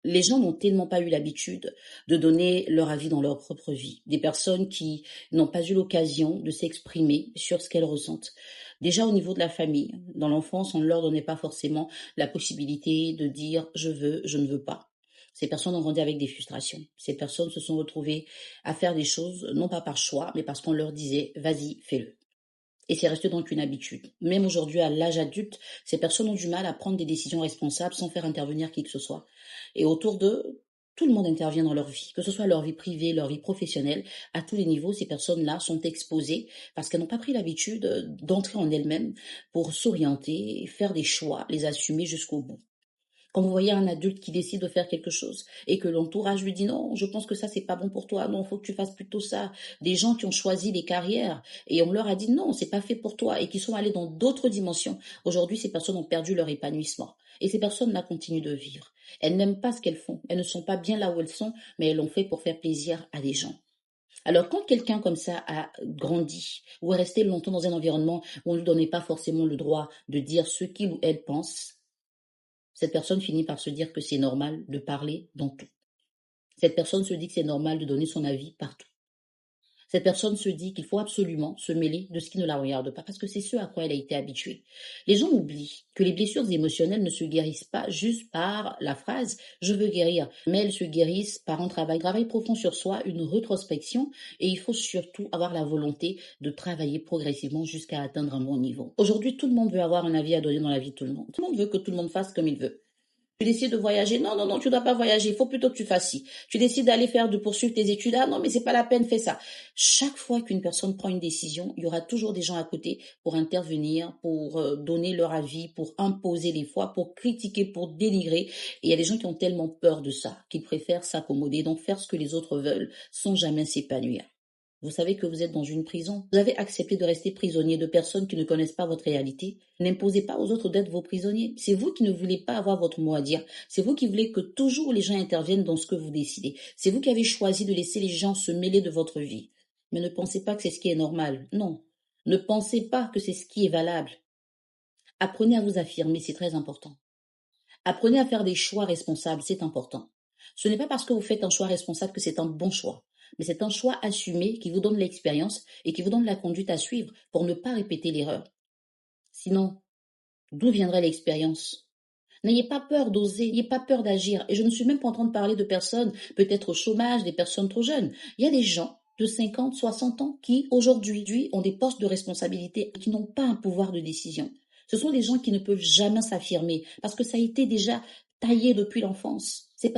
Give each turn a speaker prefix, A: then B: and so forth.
A: Les gens n'ont tellement pas eu l'habitude de donner leur avis dans leur propre vie. Des personnes qui n'ont pas eu l'occasion de s'exprimer sur ce qu'elles ressentent. Déjà au niveau de la famille, dans l'enfance, on ne leur donnait pas forcément la possibilité de dire je veux, je ne veux pas. Ces personnes ont grandi avec des frustrations. Ces personnes se sont retrouvées à faire des choses, non pas par choix, mais parce qu'on leur disait vas-y, fais-le. Et c'est resté donc une habitude. Même aujourd'hui, à l'âge adulte, ces personnes ont du mal à prendre des décisions responsables sans faire intervenir qui que ce soit. Et autour d'eux, tout le monde intervient dans leur vie, que ce soit leur vie privée, leur vie professionnelle, à tous les niveaux, ces personnes-là sont exposées parce qu'elles n'ont pas pris l'habitude d'entrer en elles-mêmes pour s'orienter, faire des choix, les assumer jusqu'au bout. Quand vous voyez un adulte qui décide de faire quelque chose et que l'entourage lui dit non, je pense que ça c'est pas bon pour toi, non, faut que tu fasses plutôt ça. Des gens qui ont choisi des carrières et on leur a dit non, c'est pas fait pour toi et qui sont allés dans d'autres dimensions. Aujourd'hui, ces personnes ont perdu leur épanouissement et ces personnes-là continuent de vivre. Elles n'aiment pas ce qu'elles font. Elles ne sont pas bien là où elles sont, mais elles l'ont fait pour faire plaisir à des gens. Alors, quand quelqu'un comme ça a grandi ou est resté longtemps dans un environnement où on ne lui donnait pas forcément le droit de dire ce qu'il ou elle pense, cette personne finit par se dire que c'est normal de parler dans tout. Cette personne se dit que c'est normal de donner son avis partout. Cette personne se dit qu'il faut absolument se mêler de ce qui ne la regarde pas, parce que c'est ce à quoi elle a été habituée. Les gens oublient que les blessures émotionnelles ne se guérissent pas juste par la phrase «je veux guérir», mais elles se guérissent par un travail profond sur soi, une rétrospection, et il faut surtout avoir la volonté de travailler progressivement jusqu'à atteindre un bon niveau. Aujourd'hui, tout le monde veut avoir un avis à donner dans la vie de tout le monde. Tout le monde veut que tout le monde fasse comme il veut. Tu décides de voyager. Non, non, non, tu ne dois pas voyager. Il faut plutôt que tu fasses ci. Tu décides d'aller de poursuivre tes études. Ah non, mais c'est pas la peine, fais ça. Chaque fois qu'une personne prend une décision, il y aura toujours des gens à côté pour intervenir, pour donner leur avis, pour imposer des fois, pour critiquer, pour dénigrer. Et il y a des gens qui ont tellement peur de ça, qu'ils préfèrent s'accommoder, donc faire ce que les autres veulent sans jamais s'épanouir. Vous savez que vous êtes dans une prison. Vous avez accepté de rester prisonnier de personnes qui ne connaissent pas votre réalité. N'imposez pas aux autres d'être vos prisonniers. C'est vous qui ne voulez pas avoir votre mot à dire. C'est vous qui voulez que toujours les gens interviennent dans ce que vous décidez. C'est vous qui avez choisi de laisser les gens se mêler de votre vie. Mais ne pensez pas que c'est ce qui est normal. Non. Ne pensez pas que c'est ce qui est valable. Apprenez à vous affirmer, c'est très important. Apprenez à faire des choix responsables, c'est important. Ce n'est pas parce que vous faites un choix responsable que c'est un bon choix, mais c'est un choix assumé qui vous donne l'expérience et qui vous donne la conduite à suivre pour ne pas répéter l'erreur. Sinon, d'où viendrait l'expérience? N'ayez pas peur d'oser, n'ayez pas peur d'agir. Et je ne suis même pas en train de parler de personnes peut-être au chômage, des personnes trop jeunes. Il y a des gens de 50, 60 ans qui, aujourd'hui, ont des postes de responsabilité et qui n'ont pas un pouvoir de décision. Ce sont des gens qui ne peuvent jamais s'affirmer parce que ça a été déjà taillé depuis l'enfance.